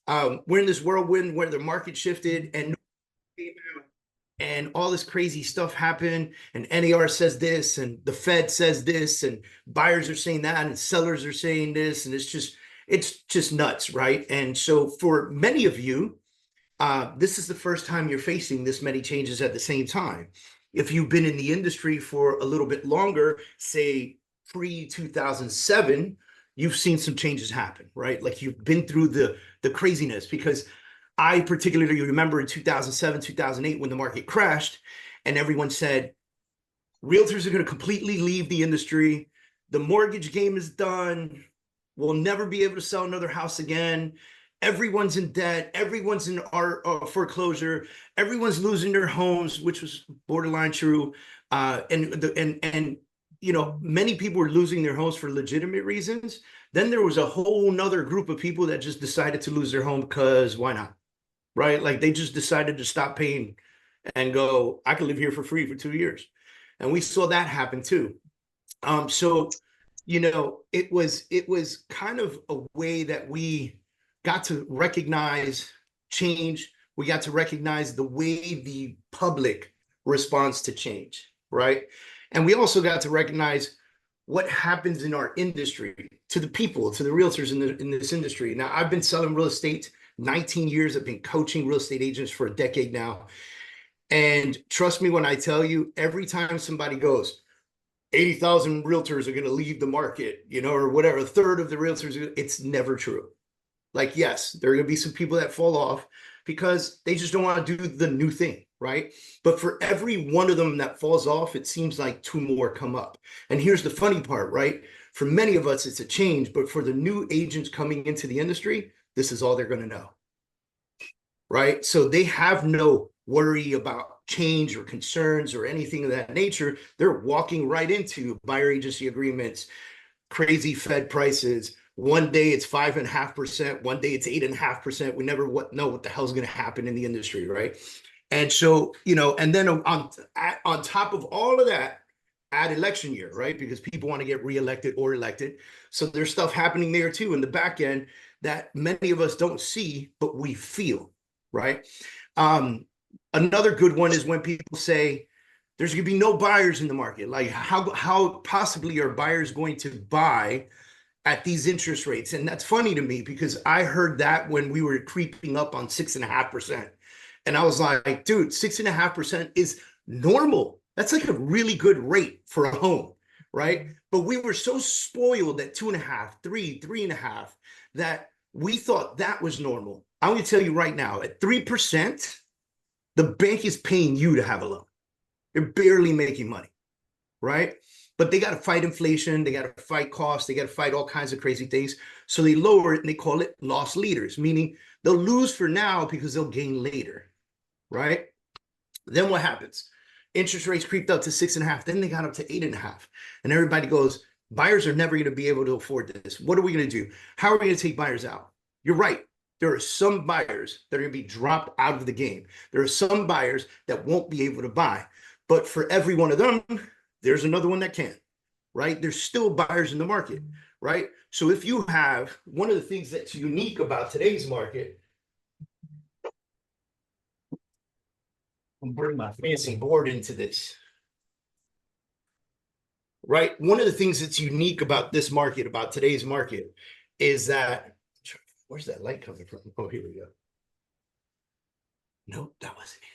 we're in this whirlwind where the market shifted and all this crazy stuff happened, and NAR says this, and the Fed says this, and buyers are saying that, and sellers are saying this, and it's just nuts, right? And so for many of you, this is the first time you're facing this many changes at the same time. If you've been in the industry for a little bit longer, say pre-2007, you've seen some changes happen, right? Like you've been through the craziness, because I particularly remember in 2007, 2008, when the market crashed and everyone said, realtors are going to completely leave the industry. The mortgage game is done. We'll never be able to sell another house again. Everyone's in debt. Everyone's in our foreclosure. Everyone's losing their homes, which was borderline true. And you know, many people were losing their homes for legitimate reasons. Then there was a whole nother group of people that just decided to lose their home because why not? Right? Like they just decided to stop paying and go, I can live here for free for 2 years. And we saw that happen too. So, you know, it was kind of a way that we got to recognize change. We got to recognize the way the public responds to change, right? And we also got to recognize what happens in our industry to the people, to the realtors in this industry. Now, I've been selling real estate 19 years. I've been coaching real estate agents for a decade now. And trust me when I tell you, every time somebody goes, 80,000 realtors are going to leave the market, you know, or whatever, a third of the realtors, it's never true. Like, yes, there are going to be some people that fall off because they just don't want to do the new thing, right? But for every one of them that falls off, it seems like two more come up. And here's the funny part, right? For many of us, it's a change, but for the new agents coming into the industry, this is all they're going to know, right? So they have no worry about change or concerns or anything of that nature. They're walking right into buyer agency agreements, crazy Fed prices. One day it's 5.5%, one day it's 8.5%. We never know what the hell's going to happen in the industry, right? And so, you know, and then on top of all of that, add election year, right? Because people want to get reelected or elected. So there's stuff happening there too in the back end that many of us don't see, but we feel, right? Another good one is when people say there's going to be no buyers in the market. Like how possibly are buyers going to buy at these interest rates? And that's funny to me because I heard that when we were creeping up on 6.5%. And I was like, dude, 6.5% is normal. That's like a really good rate for a home, right? But we were so spoiled at 2.5, 3, 3.5, that we thought that was normal. I'm going to tell you right now, at 3%, the bank is paying you to have a loan. They're barely making money, right? But they got to fight inflation. They got to fight costs. They got to fight all kinds of crazy things. So they lower it and they call it loss leaders, meaning they'll lose for now because they'll gain later, right? Then what happens? Interest rates creeped up to 6.5. Then they got up to 8.5. And everybody goes, buyers are never going to be able to afford this. What are we going to do? How are we going to take buyers out? You're right. There are some buyers that are going to be dropped out of the game. There are some buyers that won't be able to buy. But for every one of them, there's another one that can, right? There's still buyers in the market, right? So if you have one of the things that's unique about today's market, I'll bring my fancy board into this, right? One of the things that's unique about this market, about today's market, is that, where's that light coming from? Oh, here we go. Nope, that wasn't it.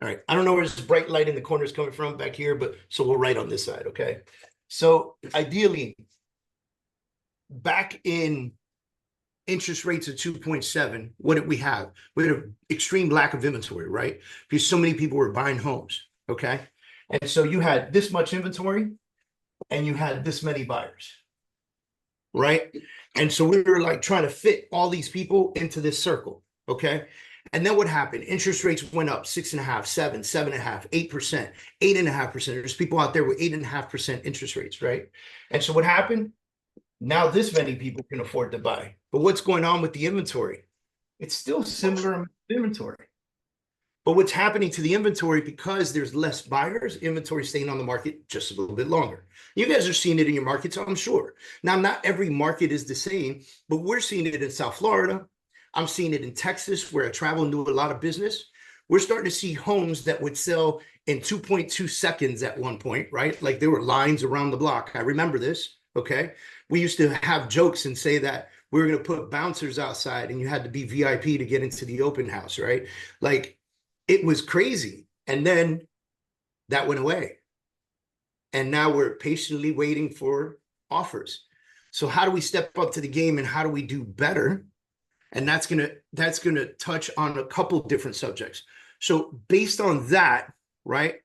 All right, I don't know where this bright light in the corner is coming from back here, but so we'll write on this side, okay? So ideally, back in interest rates of 2.7, what did we have? We had an extreme lack of inventory, right? Because so many people were buying homes, okay? And so you had this much inventory and you had this many buyers, right? And so we were like trying to fit all these people into this circle, okay? And then what happened? Interest rates went up 6.5, 7, 7.5, 8%, 8.5%. There's people out there with 8.5% interest rates, right? And so what happened? Now this many people can afford to buy. But what's going on with the inventory? It's still similar amount of inventory. But what's happening to the inventory, because there's less buyers, inventory staying on the market just a little bit longer. You guys are seeing it in your markets, I'm sure. Now, not every market is the same, but we're seeing it in South Florida. I'm seeing it in Texas, where I travel and do a lot of business. We're starting to see homes that would sell in 2.2 seconds at one point, right? Like there were lines around the block. I remember this, okay? We used to have jokes and say that we were going to put bouncers outside and you had to be VIP to get into the open house, right? Like it was crazy. And then that went away. And now we're patiently waiting for offers. So how do we step up to the game and how do we do better? And that's gonna touch on a couple different subjects. So based on that, right,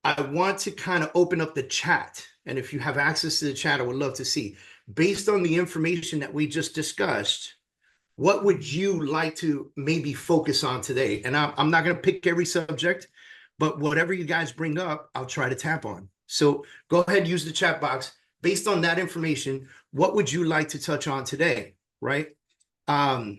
I want to kind of open up the chat. And if you have access to the chat, I would love to see, based on the information that we just discussed, what would you like to maybe focus on today? And I'm not going to pick every subject, but whatever you guys bring up, I'll try to tap on. So go ahead and use the chat box. Based on that information, what would you like to touch on today, right? So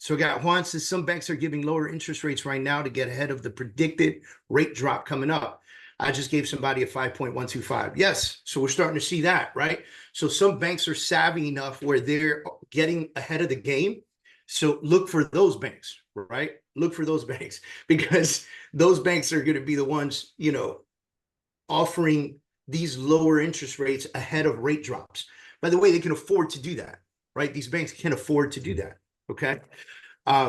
we got Juan says some banks are giving lower interest rates right now to get ahead of the predicted rate drop coming up. I just gave somebody a 5.125. Yes, so we're starting to see that, right? So some banks are savvy enough where they're getting ahead of the game. So look for those banks, right? Look for those banks, because those banks are going to be the ones, you know, offering these lower interest rates ahead of rate drops. By the way, they can afford to do that, right? These banks can afford to do that, okay?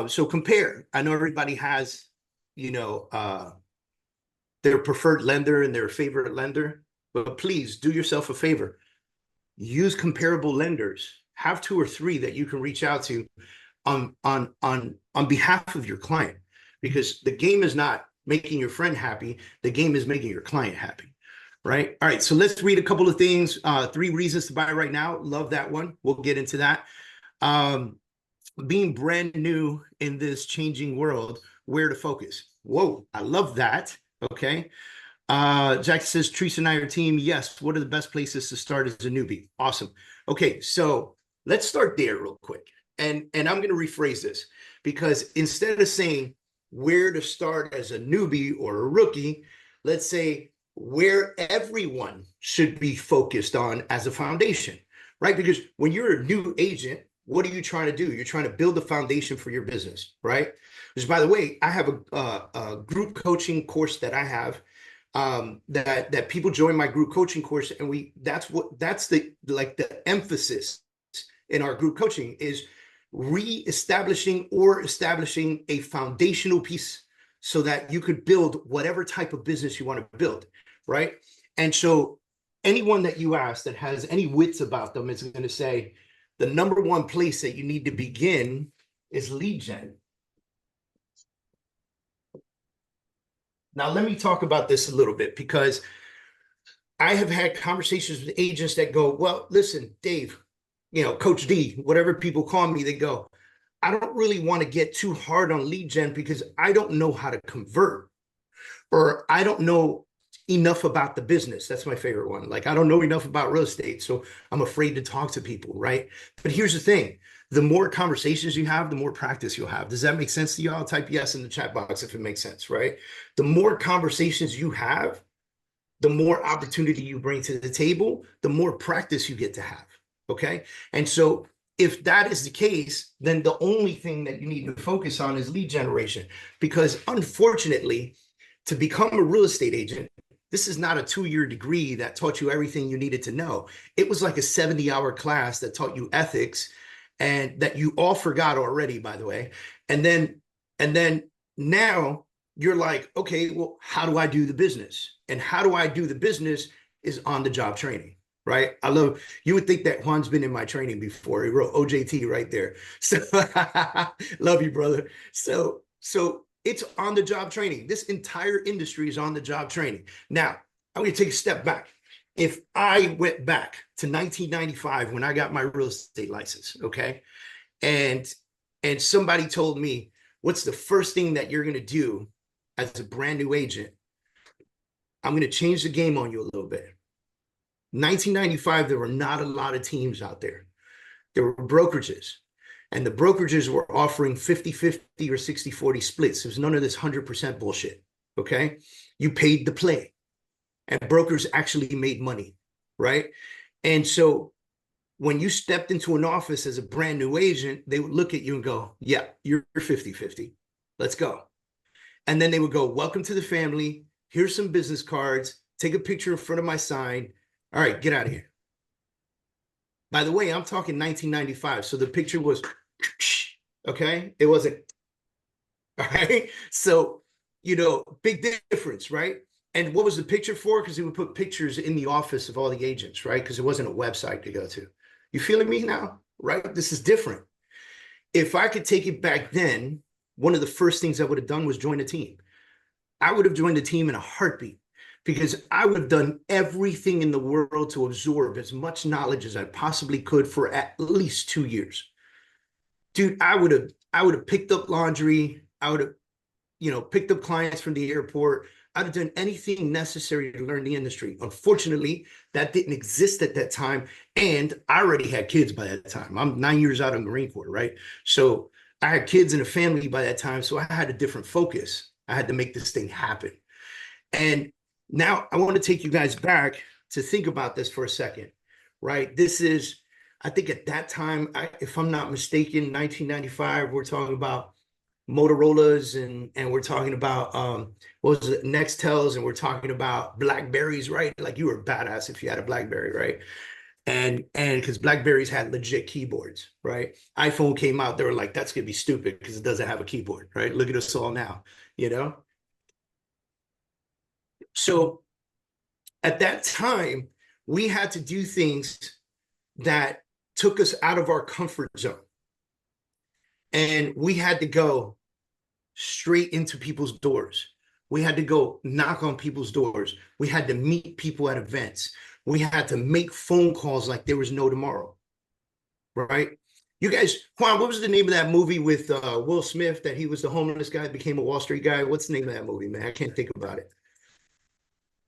So compare. I know everybody has, you know, their preferred lender and their favorite lender, but please do yourself a favor. Use comparable lenders. Have 2 or 3 that you can reach out to on behalf of your client, because the game is not making your friend happy. The game is making your client happy, right? All right, so let's read a couple of things. 3 reasons to buy right now. Love that one. We'll get into that. Being brand new in this changing world, where to focus. Whoa, I love that. Okay. Jack says, Teresa and I are team. Yes. What are the best places to start as a newbie? Awesome. Okay. So let's start there real quick. And I'm going to rephrase this, because instead of saying where to start as a newbie or a rookie, let's say where everyone should be focused on as a foundation, right? Because when you're a new agent, what are you trying to do? You're trying to build a foundation for your business, right? Which, by the way, I have a group coaching course that I have, that people join my group coaching course, and that's the emphasis in our group coaching is establishing a foundational piece so that you could build whatever type of business you want to build, right? And so anyone that you ask that has any wits about them is going to say the number one place that you need to begin is lead gen. Now, let me talk about this a little bit, because I have had conversations with agents that go, well, listen, Dave, you know, Coach D, whatever people call me, they go, I don't really want to get too hard on lead gen because I don't know how to convert, or I don't know enough about the business. That's my favorite one. Like, I don't know enough about real estate, so I'm afraid to talk to people, right? But here's the thing. The more conversations you have, the more practice you'll have. Does that make sense to y'all? Type yes in the chat box if it makes sense, right? The more conversations you have, the more opportunity you bring to the table, the more practice you get to have, okay? And so if that is the case, then the only thing that you need to focus on is lead generation, because unfortunately, to become a real estate agent, this is not a 2-year degree that taught you everything you needed to know. It was like a 70-hour class that taught you ethics, and that you all forgot already, by the way. And then now you're like, okay, well, how do I do the business? And how do I do the business is on the job training, right? I love, you would think that Juan's been in my training before. He wrote OJT right there. So love you, brother. So it's on the job training. This entire industry is on the job training. Now, I'm going to take a step back. If I went back to 1995 when I got my real estate license, okay, and somebody told me, what's the first thing that you're going to do as a brand new agent? I'm going to change the game on you a little bit. 1995, there were not a lot of teams out there. There were brokerages. And the brokerages were offering 50-50 or 60-40 splits. There was none of this 100% bullshit, okay? You paid to play. And brokers actually made money, right? And so when you stepped into an office as a brand new agent, they would look at you and go, yeah, you're 50-50. Let's go. And then they would go, welcome to the family. Here's some business cards. Take a picture in front of my sign. All right, get out of here. By the way, I'm talking 1995. So the picture was, okay? It wasn't, all right? So, you know, big difference, right? And what was the picture for? Because they would put pictures in the office of all the agents, right? Because it wasn't a website to go to. You feeling me now, right? This is different. If I could take it back then, one of the first things I would have done was join a team. I would have joined the team in a heartbeat because I would have done everything in the world to absorb as much knowledge as I possibly could for at least 2 years. Dude, I would have picked up laundry. I would have, you know, picked up clients from the airport. I'd have done anything necessary to learn the industry. Unfortunately, that didn't exist at that time. And I already had kids by that time. I'm 9 years out of the Marine Corps, right? So I had kids and a family by that time. So I had a different focus. I had to make this thing happen. And now I want to take you guys back to think about this for a second, right? This is, I think at that time, if I'm not mistaken, 1995, we're talking about Motorola's and we're talking about what was it, Nextels, and we're talking about Blackberries, right? Like you were badass if you had a Blackberry, right? And because Blackberries had legit keyboards, right? iPhone came out, they were like, that's gonna be stupid because it doesn't have a keyboard, right? Look at us all now, you know? So at that time, we had to do things that took us out of our comfort zone. And we had to go straight into people's doors. We had to go knock on people's doors. We had to meet people at events. We had to make phone calls like there was no tomorrow, right? You guys, Juan, what was the name of that movie with Will Smith that he was the homeless guy, became a Wall Street guy? What's the name of that movie, man? I can't think about it.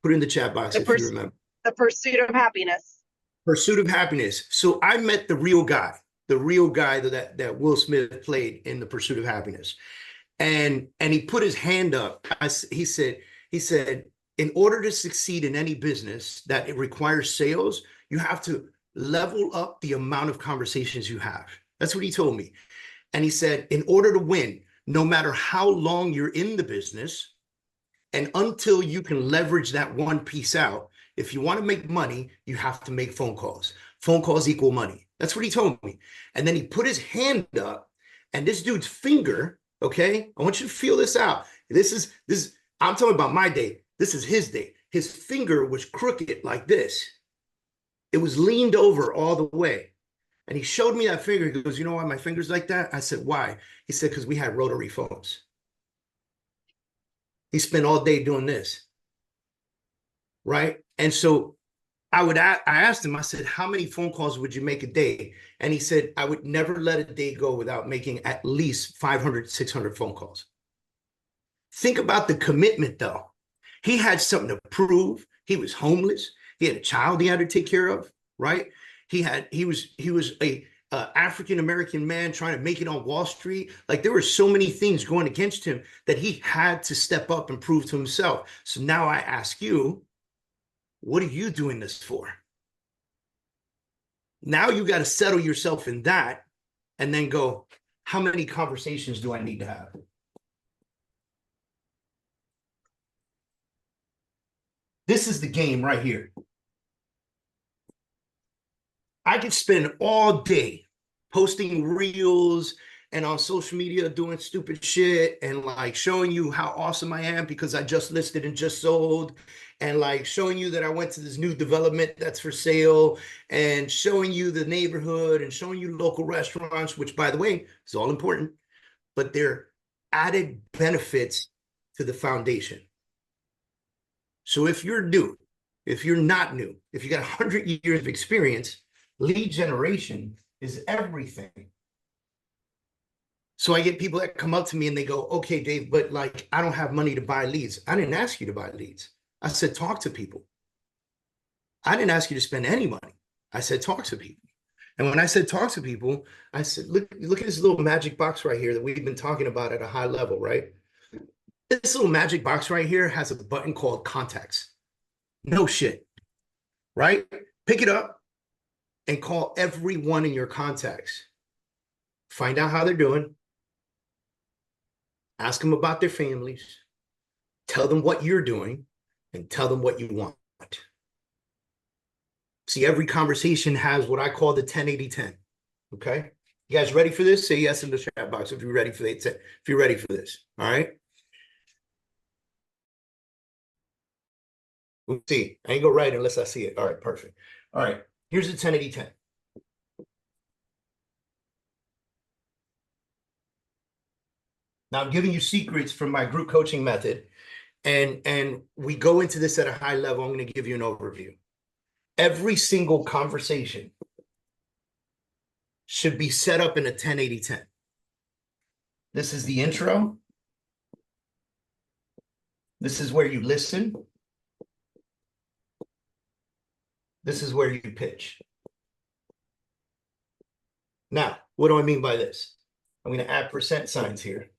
Put it in the chat box if you remember. The Pursuit of Happiness. Pursuit of Happiness. So I met the real guy that Will Smith played in The Pursuit of Happiness. And he put his hand up. He said, in order to succeed in any business that it requires sales, you have to level up the amount of conversations you have. That's what he told me. And he said, in order to win, no matter how long you're in the business, and until you can leverage that one piece out, if you want to make money, you have to make phone calls. Phone calls equal money. That's what he told me. And then he put his hand up, and this dude's finger, okay? I want you to feel this out. This is, I'm talking about my day. This is his day. His finger was crooked like this. It was leaned over all the way. And he showed me that finger. He goes, you know why my finger's like that? I said, why? He said, because we had rotary phones. He spent all day doing this, right? And so I asked him, I said, how many phone calls would you make a day? And he said, I would never let a day go without making at least 500, 600 phone calls. Think about the commitment though. He had something to prove. He was homeless. He had a child he had to take care of, right? He was a African-American man trying to make it on Wall Street. Like there were so many things going against him that he had to step up and prove to himself. So now I ask you, what are you doing this for? Now you got to settle yourself in that and then go, how many conversations do I need to have? This is the game right here. I could spend all day posting reels and on social media doing stupid shit and like showing you how awesome I am because I just listed and just sold, and like showing you that I went to this new development that's for sale, and showing you the neighborhood and showing you local restaurants, which by the way is all important, but they're added benefits to the foundation. So if you're new, if you're not new, if you got 100 years of experience, lead generation is everything. So I get people that come up to me and they go, okay, Dave, but like, I don't have money to buy leads. I didn't ask you to buy leads. I said, talk to people. I didn't ask you to spend any money. I said, talk to people. And when I said talk to people, I said, look at this little magic box right here that we've been talking about at a high level, right? This little magic box right here has a button called contacts. No shit, right? Pick it up and call everyone in your contacts. Find out how they're doing. Ask them about their families. Tell them what you're doing and tell them what you want. See, every conversation has what I call the 10-80-10. Okay? You guys ready for this? Say yes in the chat box if you're ready for this. If you're ready for this. All right. We'll see. I ain't go right unless I see it. All right, perfect. All right. Here's the 10-80-10. Now I'm giving you secrets from my group coaching method. And we go into this at a high level. I'm going to give you an overview. Every single conversation should be set up in a 10-80-10. This is the intro. This is where you listen. This is where you pitch. Now, what do I mean by this? I'm going to add percent signs here.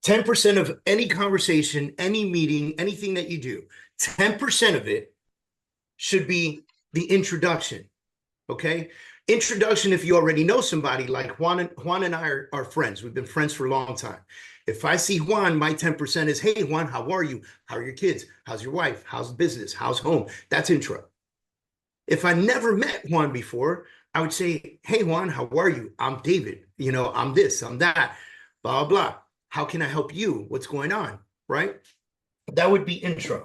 10% of any conversation, any meeting, anything that you do, 10% of it should be the introduction, okay? Introduction, if you already know somebody, like Juan and I are friends. We've been friends for a long time. If I see Juan, my 10% is, hey, Juan, how are you? How are your kids? How's your wife? How's business? How's home? That's intro. If I never met Juan before, I would say, hey, Juan, how are you? I'm David. You know, I'm this, I'm that, blah, blah, blah. How can I help you? What's going on, right? That would be intro.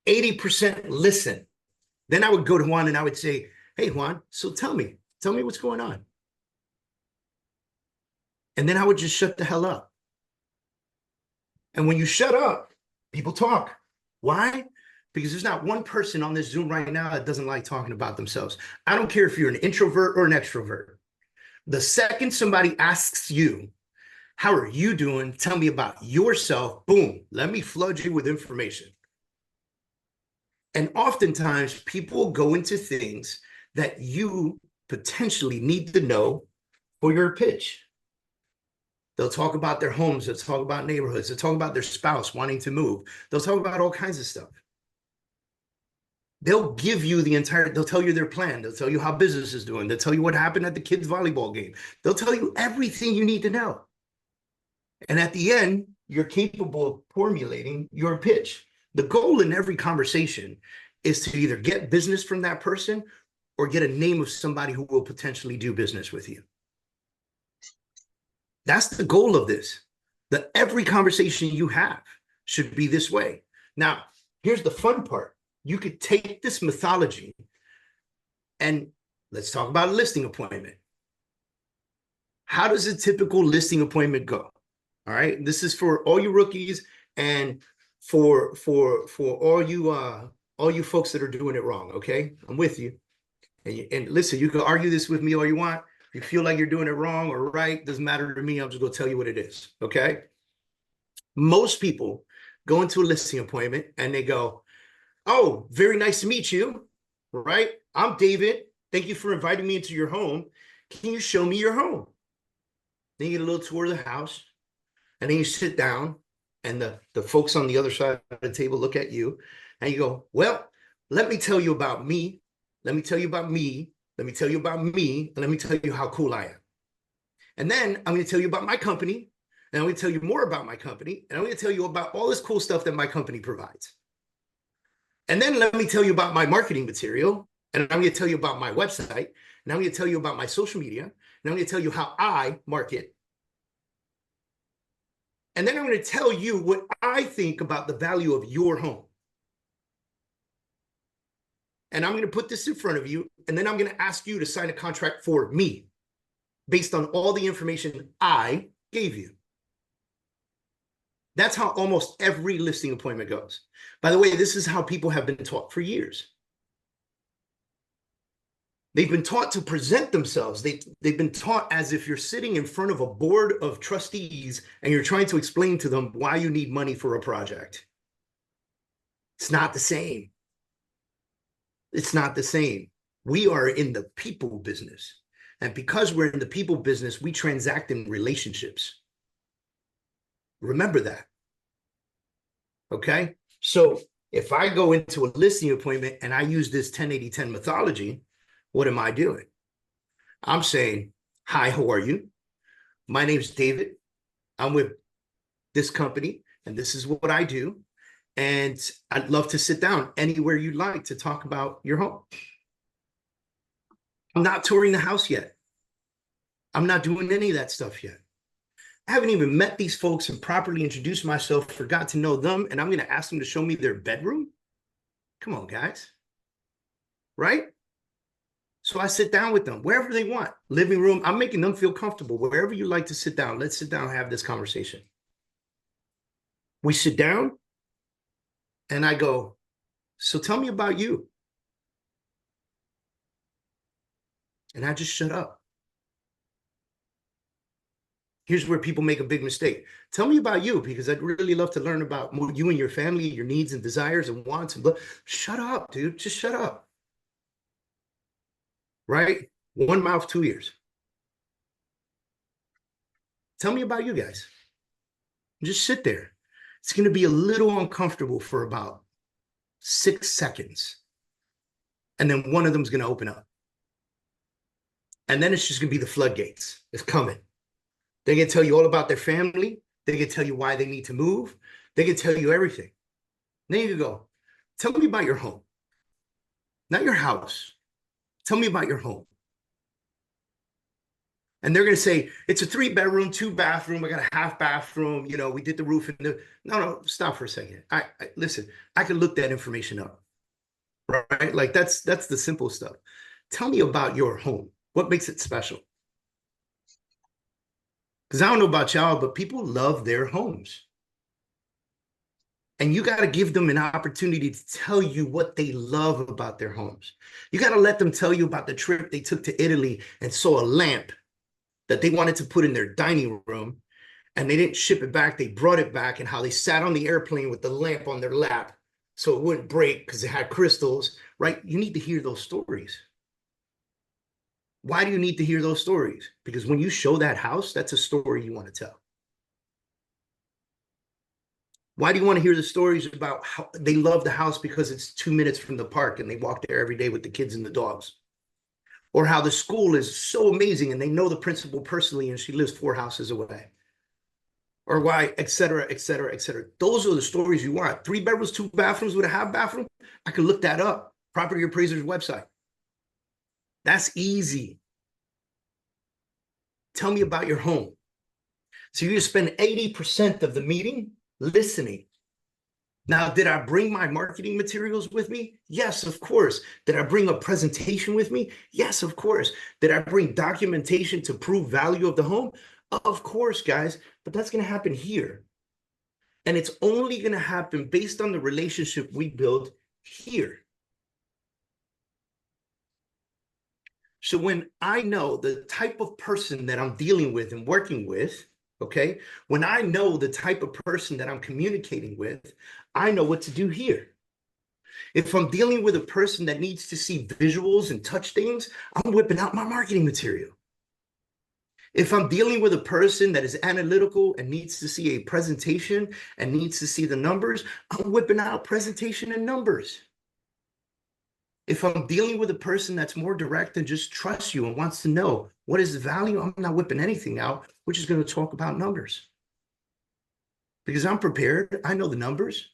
80% listen. Then I would go to Juan and I would say, hey, Juan, so tell me what's going on. And then I would just shut the hell up. And when you shut up, people talk. Why? Because there's not one person on this Zoom right now that doesn't like talking about themselves. I don't care if you're an introvert or an extrovert. The second somebody asks you, how are you doing? Tell me about yourself. Boom, let me flood you with information. And oftentimes people go into things that you potentially need to know for your pitch. They'll talk about their homes. They'll talk about neighborhoods. They'll talk about their spouse wanting to move. They'll talk about all kinds of stuff. They'll give you they'll tell you their plan. They'll tell you how business is doing. They'll tell you what happened at the kids' volleyball game. They'll tell you everything you need to know. And at the end, you're capable of formulating your pitch. The goal in every conversation is to either get business from that person or get a name of somebody who will potentially do business with you. That's the goal of this. That every conversation you have should be this way. Now, here's the fun part. You could take this methodology and let's talk about a listing appointment. How does a typical listing appointment go? All right, this is for all you rookies and for all you folks that are doing it wrong. Okay, I'm with you. And listen, you can argue this with me all you want. If you feel like you're doing it wrong or right, doesn't matter to me. I'm just gonna tell you what it is. Okay. Most people go into a listing appointment and they go, "Oh, very nice to meet you. Right? I'm David. Thank you for inviting me into your home. Can you show me your home?" Then you get a little tour of the house. And then you sit down and the folks on the other side of the table look at you and you go, well, let me tell you about me. Let me tell you about me. Let me tell you about me. And let me tell you how cool I am. And then I'm going to tell you about my company. And I'm going to tell you more about my company. And I'm going to tell you about all this cool stuff that my company provides. And then let me tell you about my marketing material. And I'm going to tell you about my website. And I'm going to tell you about my social media. And I'm going to tell you how I market. And then I'm going to tell you what I think about the value of your home. And I'm going to put this in front of you. And then I'm going to ask you to sign a contract for me based on all the information I gave you. That's how almost every listing appointment goes. By the way, this is how people have been taught for years. They've been taught to present themselves. They've been taught as if you're sitting in front of a board of trustees and you're trying to explain to them why you need money for a project. It's not the same. It's not the same. We are in the people business. And because we're in the people business, we transact in relationships. Remember that. Okay? So if I go into a listing appointment and I use this 10-80-10 methodology, what am I doing? I'm saying, hi, how are you? My name's David. I'm with this company, and this is what I do. And I'd love to sit down anywhere you'd like to talk about your home. I'm not touring the house yet. I'm not doing any of that stuff yet. I haven't even met these folks and properly introduced myself or got to know them, and I'm going to ask them to show me their bedroom? Come on, guys. Right? So I sit down with them wherever they want. Living room, I'm making them feel comfortable. Wherever you like to sit down, let's sit down and have this conversation. We sit down, and I go, so tell me about you. And I just shut up. Here's where people make a big mistake. Tell me about you, because I'd really love to learn about you and your family, your needs and desires and wants. And blah. Shut up, dude. Just shut up. Right? One mouth, 2 ears. Tell me about you guys. Just sit there. It's going to be a little uncomfortable for about 6 seconds. And then one of them is going to open up. And then it's just going to be the floodgates. It's coming. They can tell you all about their family. They can tell you why they need to move. They can tell you everything. Then you go, tell me about your home. Not your house. Tell me about your home. And they're going to say, it's a 3-bedroom, 2-bathroom. I got a half bathroom. You know, we did the roof. No, stop for a second. Listen, I can look that information up. Right? Like that's the simple stuff. Tell me about your home. What makes it special? Because I don't know about y'all, but people love their homes. And you got to give them an opportunity to tell you what they love about their homes. You got to let them tell you about the trip they took to Italy and saw a lamp that they wanted to put in their dining room, and they didn't ship it back. They brought it back, and how they sat on the airplane with the lamp on their lap so it wouldn't break because it had crystals, right? You need to hear those stories. Why do you need to hear those stories? Because when you show that house, that's a story you want to tell. Why do you want to hear the stories about how they love the house because it's 2 minutes from the park and they walk there every day with the kids and the dogs? Or how the school is so amazing and they know the principal personally and she lives 4 houses away? Or why, et cetera, et cetera, et cetera. Those are the stories you want. 3 bedrooms, 2 bathrooms with a half bathroom? I can look that up. Property appraiser's website. That's easy. Tell me about your home. So you spend 80% of the meeting listening. Now, did I bring my marketing materials with me? Yes, of course. Did I bring a presentation with me? Yes, of course. Did I bring documentation to prove value of the home? Of course, guys, but that's going to happen here. And it's only going to happen based on the relationship we build here. So when I know the type of person that I'm dealing with and working with, okay, when I know the type of person that I'm communicating with, I know what to do here. If I'm dealing with a person that needs to see visuals and touch things, I'm whipping out my marketing material. If I'm dealing with a person that is analytical and needs to see a presentation and needs to see the numbers, I'm whipping out presentation and numbers. If I'm dealing with a person that's more direct and just trusts you and wants to know what is the value, I'm not whipping anything out. We're just going to talk about numbers. Because I'm prepared. I know the numbers.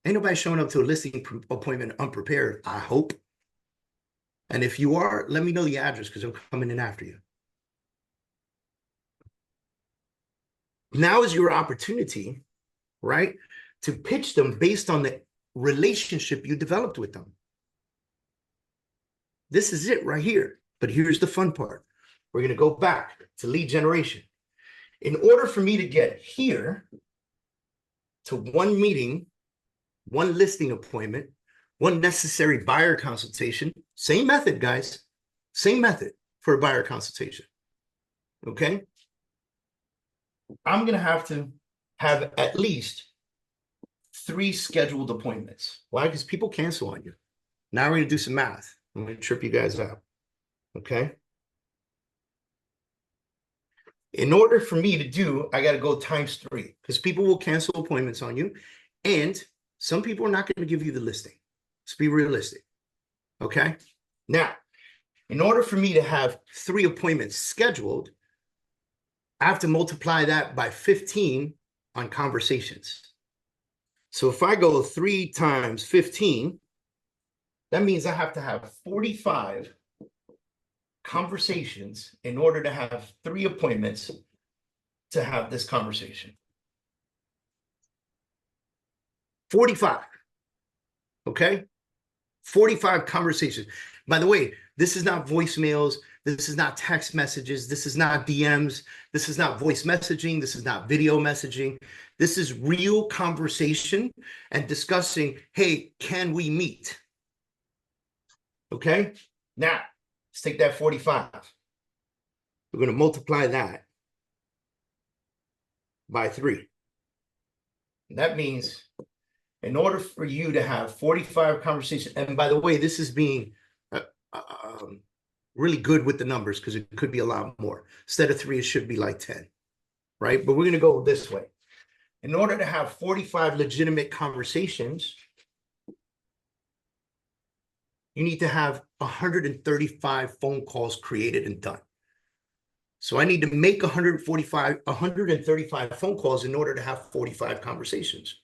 Ain't nobody showing up to a listing appointment unprepared, I hope. And if you are, let me know the address because I'm coming in after you. Now is your opportunity, right, to pitch them based on the relationship you developed with them. This is it right here. But here's the fun part. We're going to go back to lead generation. In order for me to get here to one meeting, one listing appointment, one necessary buyer consultation, same method, guys, same method for a buyer consultation. Okay? I'm going to have at least 3 scheduled appointments. Why? Because people cancel on you. Now we're going to do some math. I'm going to trip you guys out. Okay. In order for me to do, I got to go times 3 because people will cancel appointments on you. And some people are not going to give you the listing. Let's be realistic. Okay. Now, in order for me to have 3 appointments scheduled, I have to multiply that by 15 on conversations. So if I go 3 times 15, that means I have to have 45 conversations in order to have 3 appointments to have this conversation. 45. Okay? 45 conversations. By the way, this is not voicemails. This is not text messages. This is not DMs. This is not voice messaging. This is not video messaging. This is real conversation and discussing, hey, can we meet? Okay? Now, let's take that 45. We're going to multiply that by 3. And that means in order for you to have 45 conversations, and by the way, this is being really good with the numbers because it could be a lot more. Instead of 3, it should be like 10, right? But we're going to go this way. In order to have 45 legitimate conversations, you need to have 135 phone calls created and done. So I need to make 135 phone calls in order to have 45 conversations.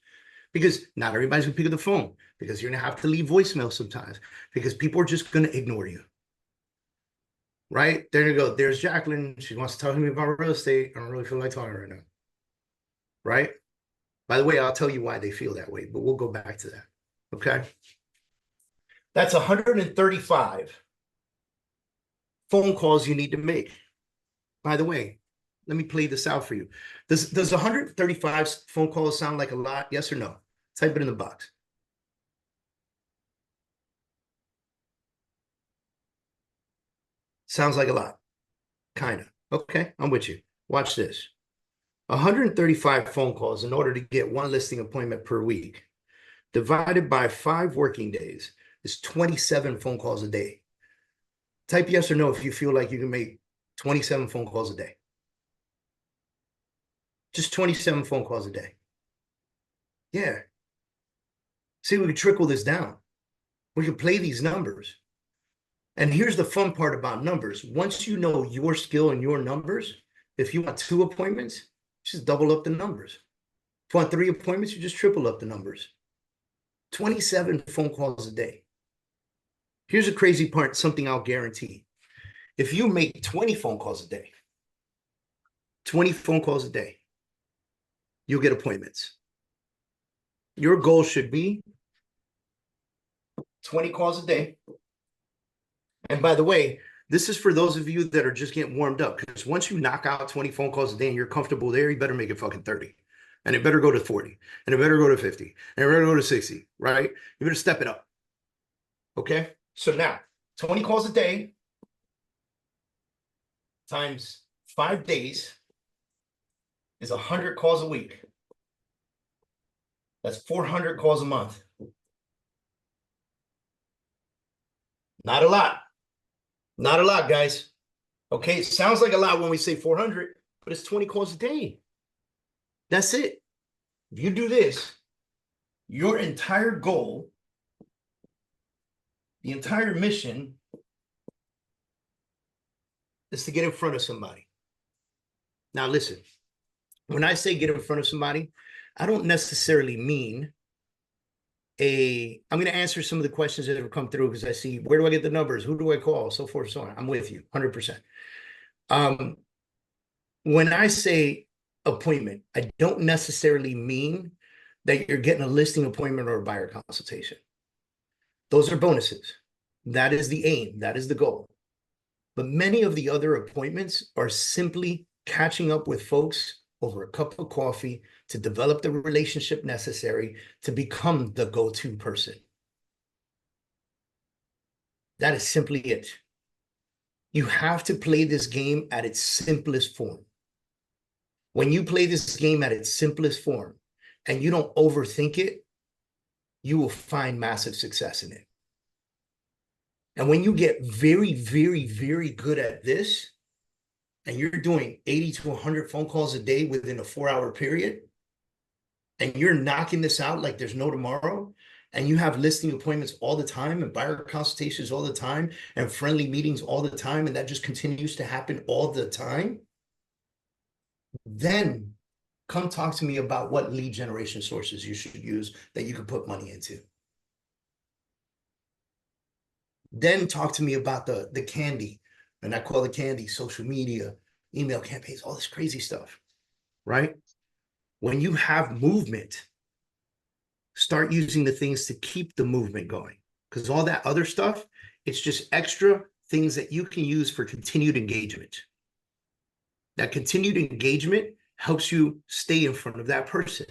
Because not everybody's going to pick up the phone, because you're going to have to leave voicemail sometimes, because people are just going to ignore you. Right? There you go. There's Jacqueline. She wants to talk to me about real estate. I don't really feel like talking right now. Right? By the way, I'll tell you why they feel that way, but we'll go back to that. Okay? That's 135 phone calls you need to make. By the way, let me play this out for you. Does 135 phone calls sound like a lot? Yes or no? Type it in the box. Sounds like a lot. Kind of. Okay, I'm with you. Watch this. 135 phone calls in order to get 1 listing appointment per week, divided by 5 working days, is 27 phone calls a day. Type yes or no if you feel like you can make 27 phone calls a day. Just 27 phone calls a day. Yeah. See, we could trickle this down. We could play these numbers. And here's the fun part about numbers. Once you know your skill and your numbers, if you want 2 appointments, just double up the numbers. If you want 3 appointments, you just triple up the numbers. 27 phone calls a day. Here's the crazy part, something I'll guarantee. If you make 20 phone calls a day, 20 phone calls a day, you'll get appointments. Your goal should be 20 calls a day. And by the way, this is for those of you that are just getting warmed up, because once you knock out 20 phone calls a day and you're comfortable there, you better make it fucking 30. And it better go to 40. And it better go to 50. And it better go to 60, right? You better step it up. Okay? So now, 20 calls a day times 5 days is 100 calls a week. That's 400 calls a month. Not a lot. Not a lot, guys. Okay, it sounds like a lot when we say 400, but it's 20 calls a day. That's it. If you do this, your entire goal, the entire mission is to get in front of somebody. Now, listen, when I say get in front of somebody, I don't necessarily mean I'm going to answer some of the questions that have come through because I see, where do I get the numbers? Who do I call? So forth, so on. I'm with you 100%. When I say appointment, I don't necessarily mean that you're getting a listing appointment or a buyer consultation. Those are bonuses. That is the aim. That is the goal. But many of the other appointments are simply catching up with folks over a cup of coffee to develop the relationship necessary to become the go-to person. That is simply it. You have to play this game at its simplest form. When you play this game at its simplest form and you don't overthink it, you will find massive success in it. And when you get very, very, very good at this, and you're doing 80 to 100 phone calls a day within a 4-hour period, and you're knocking this out like there's no tomorrow, and you have listing appointments all the time and buyer consultations all the time and friendly meetings all the time, and that just continues to happen all the time, then come talk to me about what lead generation sources you should use that you can put money into. Then talk to me about the candy, and I call it candy, social media, email campaigns, all this crazy stuff, right? When you have movement, start using the things to keep the movement going, because all that other stuff, it's just extra things that you can use for continued engagement. That continued engagement helps you stay in front of that person.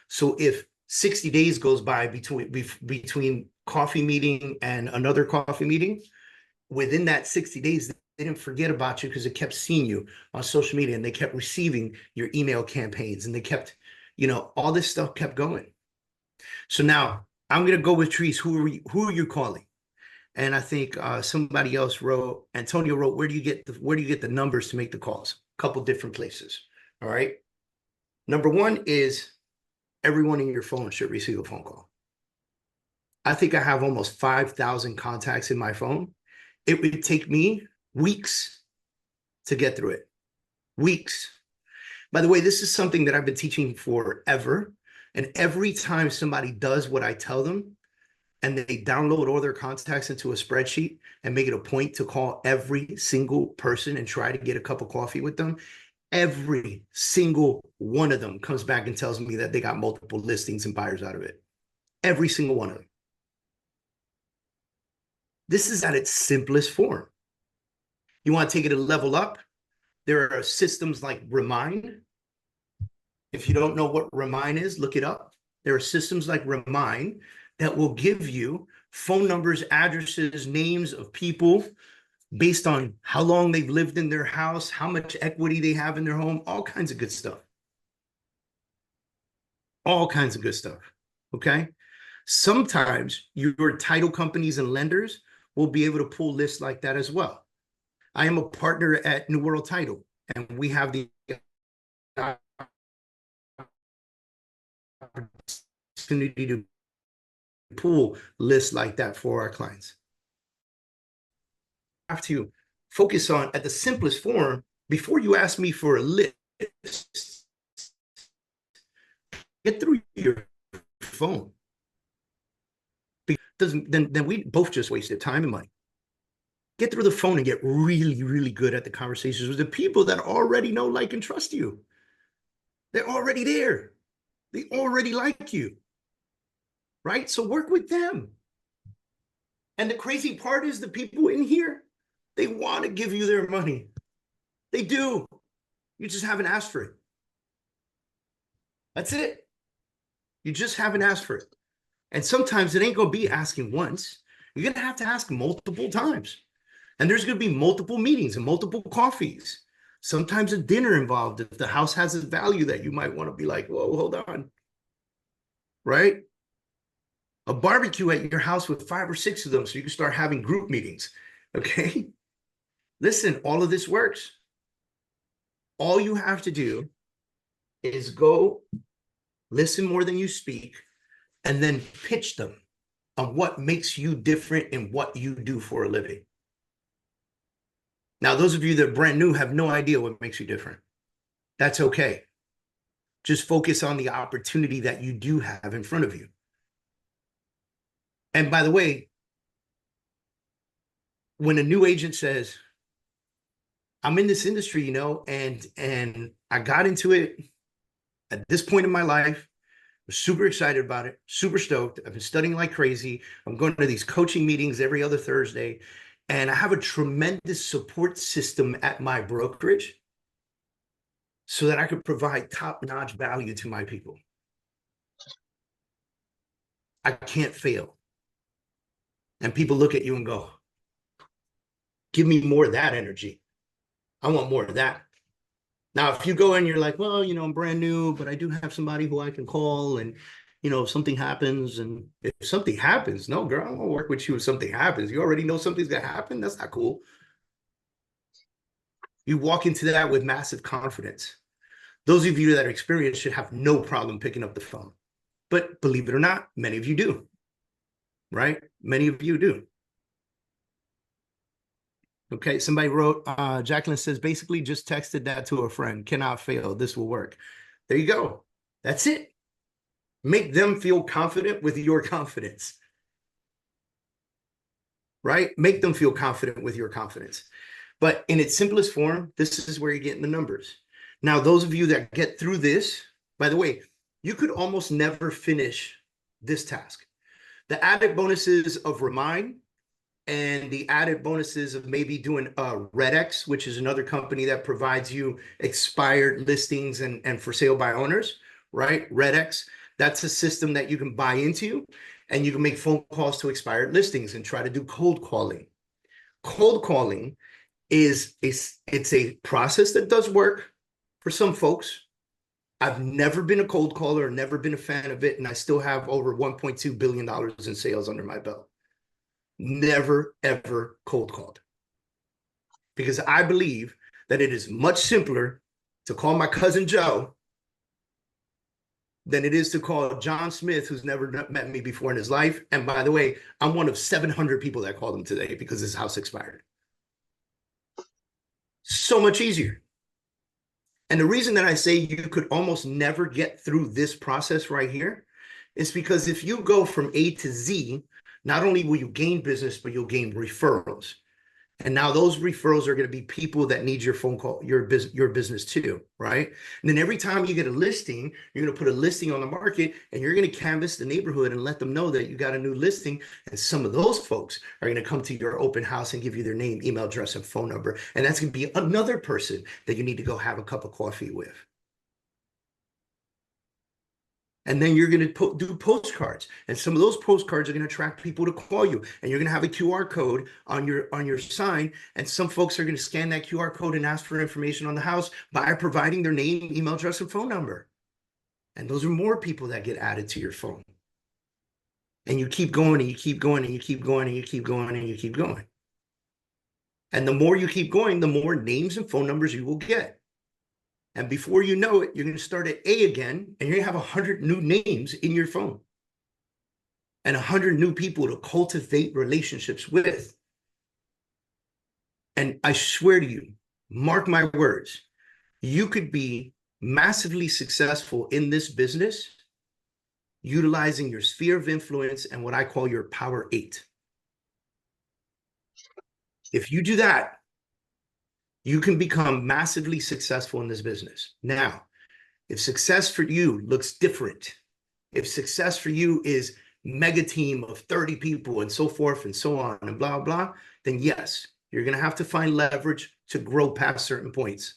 So if 60 days goes by between coffee meeting and another coffee meeting, within that 60 days, they didn't forget about you because it kept seeing you on social media, and they kept receiving your email campaigns, and they kept, all this stuff kept going. So now I'm going to go with Trees. Who are you calling? And I think somebody else wrote, Antonio wrote, where do you get the numbers to make the calls? A couple different places. All right. Number one is everyone in your phone should receive a phone call. I think I have almost 5,000 contacts in my phone. It would take me weeks to get through it. Weeks. By the way, this is something that I've been teaching forever. And every time somebody does what I tell them, and they download all their contacts into a spreadsheet and make it a point to call every single person and try to get a cup of coffee with them, every single one of them comes back and tells me that they got multiple listings and buyers out of it. Every single one of them. This is at its simplest form. You want to take it a level up? There are systems like Remind. If you don't know what Remind is, look it up. There are systems like Remind that will give you phone numbers, addresses, names of people based on how long they've lived in their house, how much equity they have in their home, all kinds of good stuff. All kinds of good stuff, okay? Sometimes your title companies and lenders will be able to pull lists like that as well. I am a partner at New World Title, and we have the opportunity to pull lists like that for our clients. I have to focus on, at the simplest form, before you ask me for a list, get through your phone. Then we both just wasted time and money. Get through the phone and get really, really good at the conversations with the people that already know, like, and trust you. They're already there. They already like you, right? So work with them. And the crazy part is the people in here, they want to give you their money. They do. You just haven't asked for it. That's it. You just haven't asked for it. And sometimes it ain't going to be asking once. You're going to have to ask multiple times. And there's going to be multiple meetings and multiple coffees. Sometimes a dinner involved if the house has a value that you might want to be like, whoa, hold on. Right? A barbecue at your house with 5 or 6 of them so you can start having group meetings. Okay? Listen, all of this works. All you have to do is go listen more than you speak and then pitch them on what makes you different in what you do for a living. Now, those of you that are brand new have no idea what makes you different. That's okay. Just focus on the opportunity that you do have in front of you. And by the way, when a new agent says, I'm in this industry, and I got into it at this point in my life, I'm super excited about it, super stoked. I've been studying like crazy. I'm going to these coaching meetings every other Thursday. And I have a tremendous support system at my brokerage so that I could provide top-notch value to my people. I can't fail. And people look at you and go, give me more of that energy. I want more of that. Now, if you go in, you're like, well, I'm brand new, but I do have somebody who I can call. And, if something happens, and if something happens, no, girl, I don't want to work with you if something happens. You already know something's going to happen. That's not cool. You walk into that with massive confidence. Those of you that are experienced should have no problem picking up the phone. But believe it or not, many of you do, right? Many of you do. Okay, somebody wrote, Jacqueline says, basically just texted that to a friend. Cannot fail. This will work. There you go. That's it. Make them feel confident with your confidence. Right? Make them feel confident with your confidence. But in its simplest form, this is where you're getting the numbers. Now, those of you that get through this, by the way, you could almost never finish this task. The added bonuses of Remind and the added bonuses of maybe doing RedX, which is another company that provides you expired listings and for sale by owners, right? RedX, that's a system that you can buy into, and you can make phone calls to expired listings and try to do cold calling. Cold calling it's a process that does work for some folks. I've never been a cold caller, never been a fan of it, and I still have over $1.2 billion in sales under my belt. Never, ever cold called. Because I believe that it is much simpler to call my cousin Joe than it is to call John Smith, who's never met me before in his life. And by the way, I'm one of 700 people that called him today because his house expired. So much easier. And the reason that I say you could almost never get through this process right here is because if you go from A to Z, not only will you gain business, but you'll gain referrals. And now those referrals are going to be people that need your phone call, your business too, right? And then every time you get a listing, you're going to put a listing on the market, and you're going to canvass the neighborhood and let them know that you got a new listing. And some of those folks are going to come to your open house and give you their name, email address, and phone number. And that's going to be another person that you need to go have a cup of coffee with. And then you're going to do postcards. And some of those postcards are going to attract people to call you. And you're going to have a QR code on your sign. And some folks are going to scan that QR code and ask for information on the house by providing their name, email address, and phone number. And those are more people that get added to your phone. And you keep going, and you keep going, and you keep going, and you keep going, and you keep going. And the more you keep going, the more names and phone numbers you will get. And before you know it, you're going to start at A again, and you're going to have 100 new names in your phone and 100 new people to cultivate relationships with. And I swear to you, mark my words, you could be massively successful in this business utilizing your sphere of influence and what I call your power 8. If you do that, you can become massively successful in this business. Now, if success for you looks different, if success for you is mega team of 30 people and so forth and so on and blah, blah, then yes, you're going to have to find leverage to grow past certain points.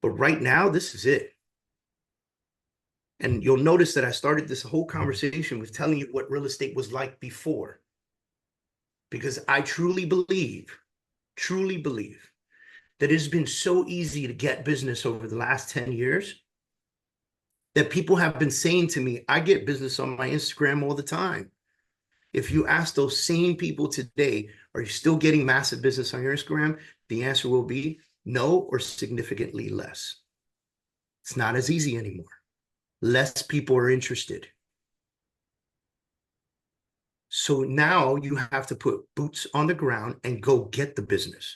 But right now, this is it. And you'll notice that I started this whole conversation with telling you what real estate was like before. Because I truly believe that it has been so easy to get business over the last 10 years that people have been saying to me, I get business on my Instagram all the time. If you ask those same people today, are you still getting massive business on your Instagram? The answer will be no, or significantly less. It's not as easy anymore. Less people are interested. So now you have to put boots on the ground and go get the business.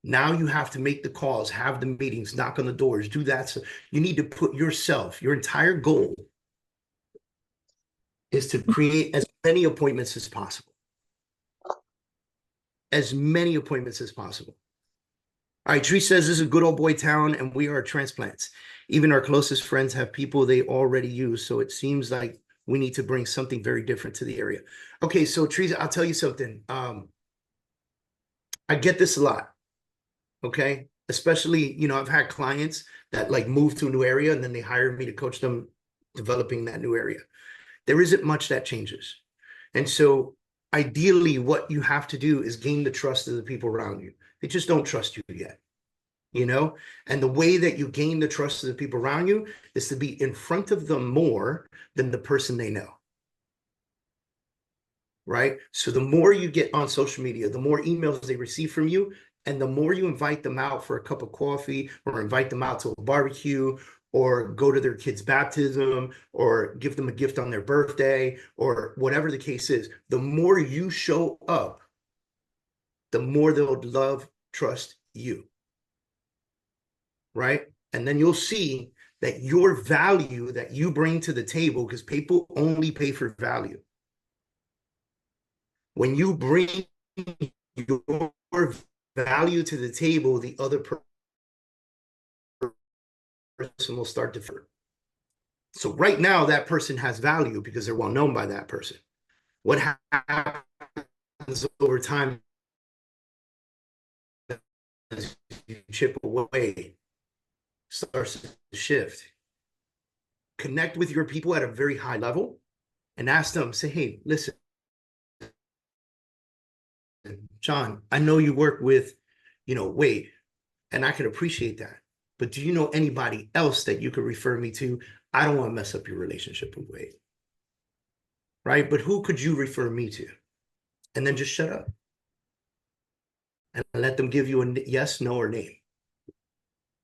Now you have to make the calls, have the meetings, knock on the doors, do that. So you need to put yourself, your entire goal is to create as many appointments as possible. As many appointments as possible. All right, Tree says this is a good old boy town and we are transplants. Even our closest friends have people they already use. So it seems like we need to bring something very different to the area. Okay, so Trees, I'll tell you something. I get this a lot, okay? Especially, I've had clients that like move to a new area and then they hire me to coach them developing that new area. There isn't much that changes. And so ideally what you have to do is gain the trust of the people around you. They just don't trust you yet. you know? And the way that you gain the trust of the people around you is to be in front of them more than the person they know. Right? So the more you get on social media, the more emails they receive from you, and the more you invite them out for a cup of coffee or invite them out to a barbecue or go to their kid's baptism or give them a gift on their birthday or whatever the case is, the more you show up, the more they'll love, trust you. Right? And then you'll see that your value that you bring to the table, because people only pay for value. When you bring your value to the table, the other person will start to flirt. So right now, that person has value because they're well known by that person. What happens over time as you chip away starts to shift. Connect with your people at a very high level and ask them, say, hey, listen, John, I know you work with, Wade, and I can appreciate that. But do you know anybody else that you could refer me to? I don't want to mess up your relationship with Wade. Right? But who could you refer me to? And then just shut up. And let them give you a yes, no, or name.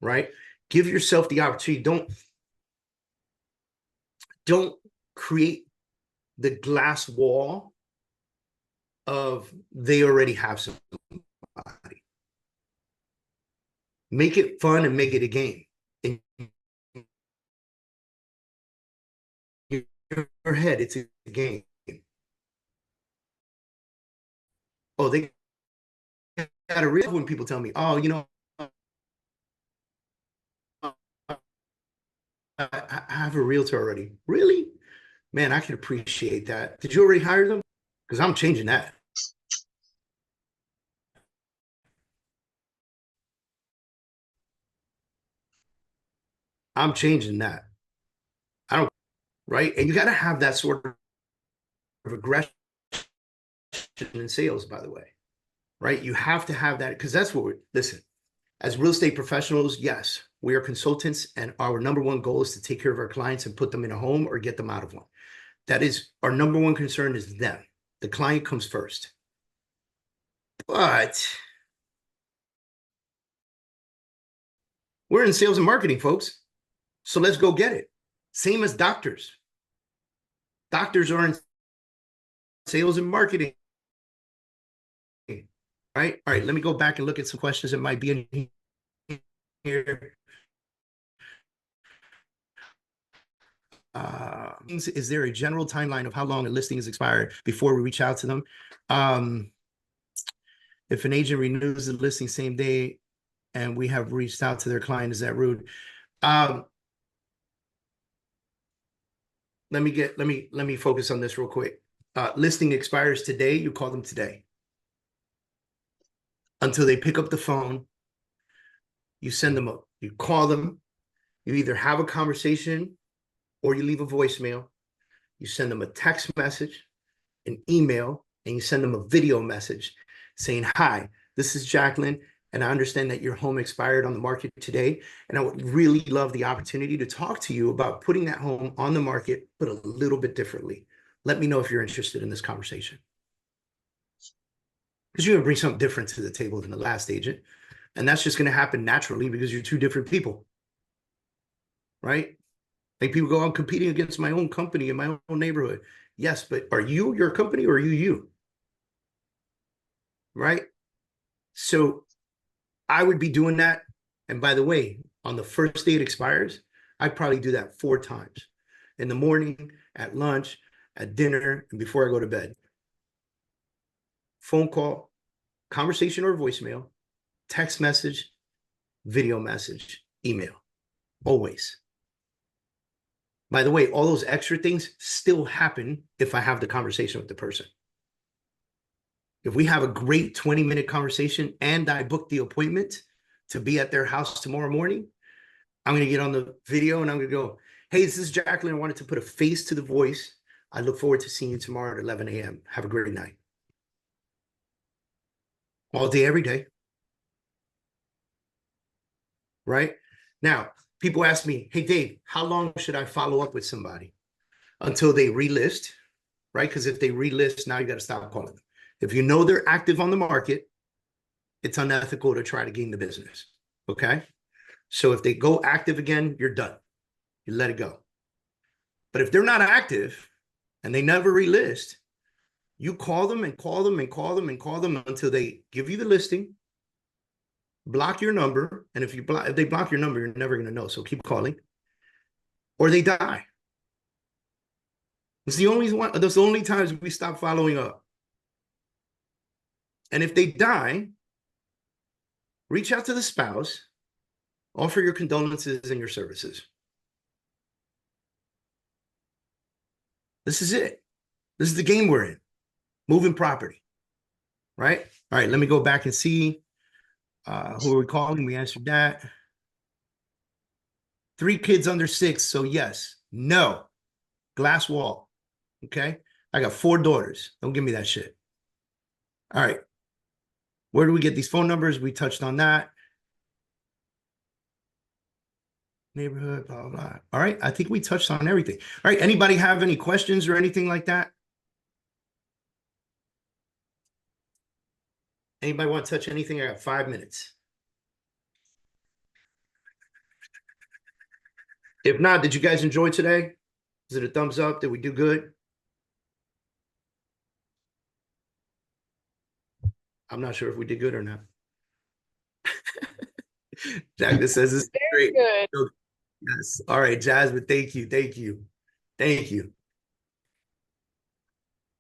Right? Give yourself the opportunity. Don't create the glass wall of they already have somebody. Make it fun and make it a game. In your head, it's a game. Oh, they got a real when people tell me, oh, I have a realtor already. Really? Man, I can appreciate that. Did you already hire them? Because I'm changing that. I'm changing that. I don't, right? And you got to have that sort of aggression in sales, by the way, right? You have to have that because that's what listen, as real estate professionals, yes, we are consultants and our number one goal is to take care of our clients and put them in a home or get them out of one. That is our number one concern is them. The client comes first. But we're in sales and marketing, folks. So let's go get it. Same as doctors. Doctors are in sales and marketing. Right? All right, let me go back and look at some questions that might be in here. Is there a general timeline of how long a listing is expired before we reach out to them? If an agent renews the listing same day and we have reached out to their client, is that rude? Let me focus on this real quick. Listing expires today, you call them today. Until they pick up the phone, you send them up, you call them, you either have a conversation or you leave a voicemail, you send them a text message, an email, and you send them a video message saying, hi, this is Jacqueline, and I understand that your home expired on the market today, and I would really love the opportunity to talk to you about putting that home on the market, but a little bit differently. Let me know if you're interested in this conversation. Because you're going to bring something different to the table than the last agent, and that's just going to happen naturally because you're two different people, right? Like people go, I'm competing against my own company in my own neighborhood. Yes, but are you your company or are you? Right? So I would be doing that. And by the way, on the first day it expires, I'd probably do that 4 times. In the morning, at lunch, at dinner, and before I go to bed. Phone call, conversation or voicemail, text message, video message, email. Always. By the way, all those extra things still happen if I have the conversation with the person. If we have a great 20-minute conversation and I book the appointment to be at their house tomorrow morning, I'm going to get on the video and I'm going to go, hey, this is Jacqueline. I wanted to put a face to the voice. I look forward to seeing you tomorrow at 11 a.m. Have a great night. All day, every day. right? Now, people ask me, hey, Dave, how long should I follow up with somebody? Until they relist, right? Because if they relist, now you got to stop calling them. If you know they're active on the market, it's unethical to try to gain the business, okay? So if they go active again, you're done. You let it go. But if they're not active and they never relist, you call them and call them and call them and call them until they give you the listing, block your number, and if they block your number, you're never going to know. So keep calling, or they die. It's the only one. That's the only times we stop following up. And if they die, reach out to the spouse, offer your condolences and your services. This is it. This is the game we're in. Moving property, right? All right, let me go back and see who are we calling. We answered that. 3 kids under 6, so yes. No. Glass wall, okay? I got 4 daughters. Don't give me that shit. All right. Where do we get these phone numbers? We touched on that. Neighborhood, blah, blah, blah. All right, I think we touched on everything. All right, anybody have any questions or anything like that? Anybody want to touch anything? I got 5 minutes. If not, did you guys enjoy today? Is it a thumbs up? Did we do good? I'm not sure if we did good or not. Jack that says this is great. Good. Yes. All right, Jasmine, thank you. Thank you. Thank you.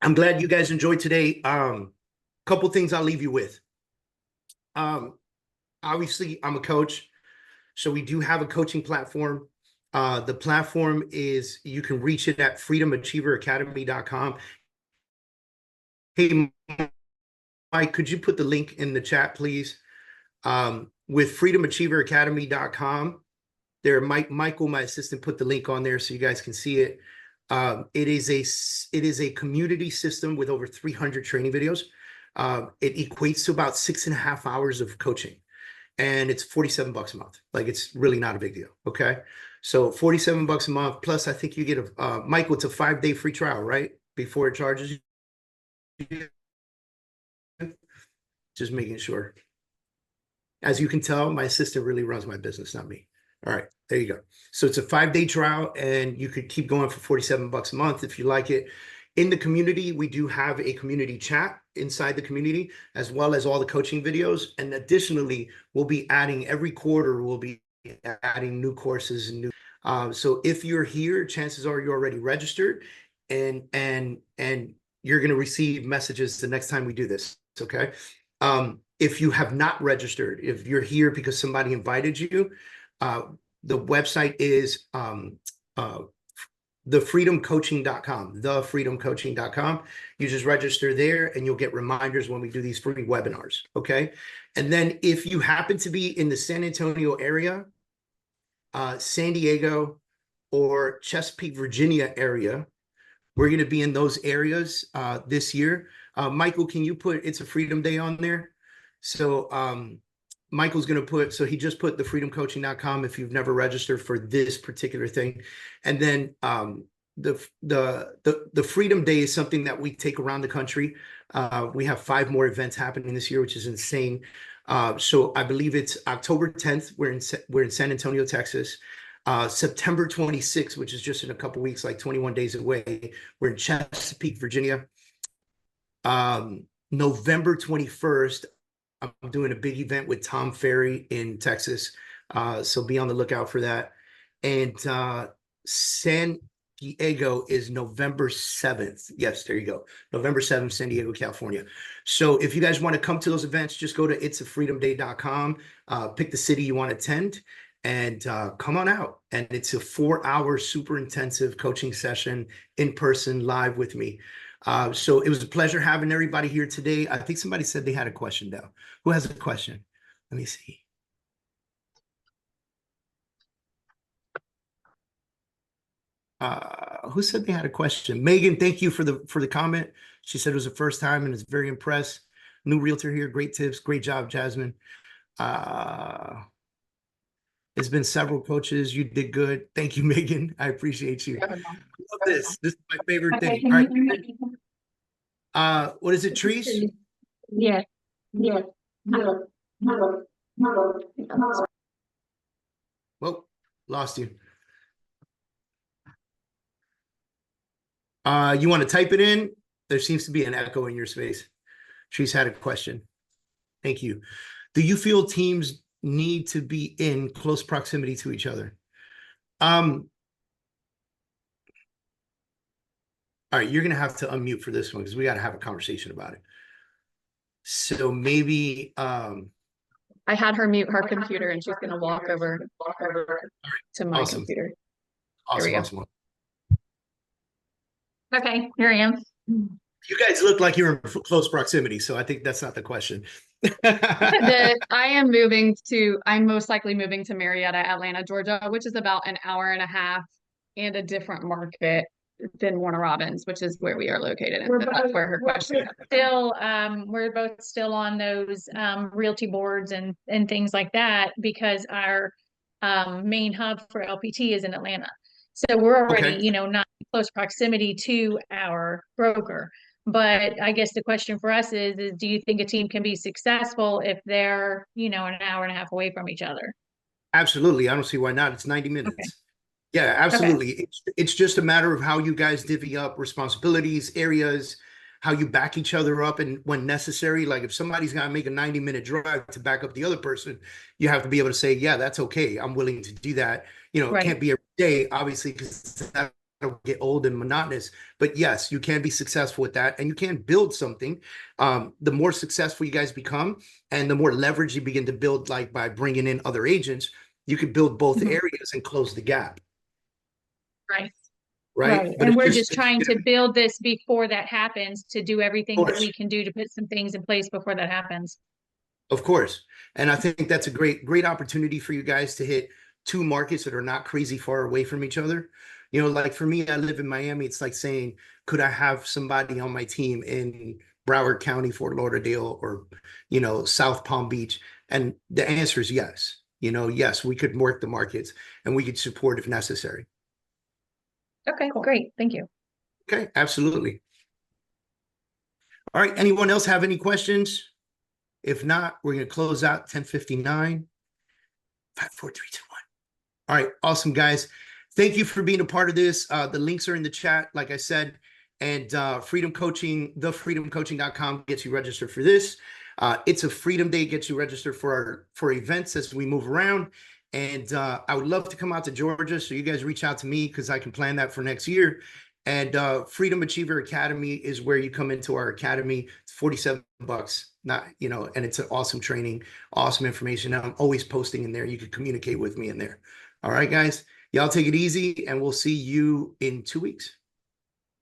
I'm glad you guys enjoyed today. Couple things I'll leave you with. Obviously, I'm a coach, so we do have a coaching platform. The platform is, you can reach it at freedomachieveracademy.com. Hey, Mike, could you put the link in the chat, please? With freedomachieveracademy.com, there, Michael, my assistant, put the link on there so you guys can see it. It is a community system with over 300 training videos. It equates to about 6.5 hours of coaching, and it's $47 a month. Like, it's really not a big deal. Okay, so $47 a month, plus I think you get a Michael, it's a 5-day free trial, right? Before it charges you. Just making sure. As you can tell, my assistant really runs my business, not me. All right, there you go. So it's a 5-day trial, and you could keep going for $47 a month if you like it. In the community, we do have a community chat inside the community, as well as all the coaching videos. And additionally, we'll be adding every quarter, we'll be adding new courses and new. So if you're here, chances are you're already registered, and you're going to receive messages the next time we do this. Okay. If you have not registered, if you're here because somebody invited you, the website is thefreedomcoaching.com, thefreedomcoaching.com. You just register there and you'll get reminders when we do these free webinars, okay? And then if you happen to be in the San Antonio area, San Diego, or Chesapeake, Virginia area, we're going to be in those areas this year. Michael, can you put It's a Freedom Day on there? So Michael's going to put, so he just put thefreedomcoaching.com if you've never registered for this particular thing. And then the Freedom Day is something that we take around the country. We have 5 more events happening this year, which is insane. So I believe it's October 10th. We're in San Antonio, Texas. September 26th, which is just in a couple weeks, like 21 days away, we're in Chesapeake, Virginia. November 21st, I'm doing a big event with Tom Ferry in Texas. So be on the lookout for that. And San Diego is November 7th. Yes, there you go. November 7th, San Diego, California. So if you guys want to come to those events, just go to itsafreedomday.com, pick the city you want to attend, and come on out. And it's a 4-hour super intensive coaching session in person, live with me. So it was a pleasure having everybody here today. I think somebody said they had a question though. Who has a question? Let me see. Who said they had a question? Megan, thank you for the comment. She said it was the first time and is very impressed. New realtor here, great tips, great job, Jasmine. It's been several coaches. You did good. Thank you, Megan. I appreciate you. I love this. This is my favorite thing. All right. What is it, Trees? Yes. Yes. Well, lost you. You want to type it in? There seems to be an echo in your space. She's had a question. Thank you. Do you feel teams need to be in close proximity to each other? All right, you're going to have to unmute for this one because we got to have a conversation about it. So maybe I had her mute her computer and she's going to walk over to my awesome. computer. Awesome, go. awesome. Okay, here I am. You guys look like you're in close proximity, so I think that's not the question. I'm most likely moving to Marietta, Atlanta, Georgia, which is about an hour and a half and a different market than Warner Robins, which is where we are located. And so that's where her question is. We're both still on those realty boards and things like that because our main hub for LPT is in Atlanta. So we're already, not in close proximity to our broker. But I guess the question for us is do you think a team can be successful if they're, an hour and a half away from each other? Absolutely. I don't see why not. It's 90 minutes. Okay. Yeah, absolutely. Okay. It's just a matter of how you guys divvy up responsibilities, areas, how you back each other up, and when necessary, like if somebody's got to make a 90-minute drive to back up the other person, you have to be able to say, yeah, that's okay. I'm willing to do that. It can't be every day, obviously, because that'll get old and monotonous. But yes, you can be successful with that, and you can build something. The more successful you guys become, and the more leverage you begin to build, like by bringing in other agents, you can build both areas and close the gap. Right. And we're just trying to build this before that happens, to do everything that we can do to put some things in place before that happens. Of course. And I think that's a great opportunity for you guys to hit two markets that are not crazy far away from each other. Like for me, I live in Miami. It's like saying, could I have somebody on my team in Broward County, Fort Lauderdale, or, South Palm Beach? And the answer is yes. Yes, we could work the markets and we could support if necessary. Okay, great. Thank you. Okay, absolutely. All right. Anyone else have any questions? If not, we're going to close out 10:59. 5, 4, 3, 2, 1. All right. Awesome, guys. Thank you for being a part of this. The links are in the chat, like I said, and Freedom Coaching, thefreedomcoaching.com gets you registered for this. It's a Freedom Day, gets you registered for events as we move around. And I would love to come out to Georgia, so you guys reach out to me because I can plan that for next year. And Freedom Achiever Academy is where you come into our academy. It's $47, and it's an awesome training, awesome information. I'm always posting in there. You can communicate with me in there. All right, guys, y'all take it easy, and we'll see you in 2 weeks.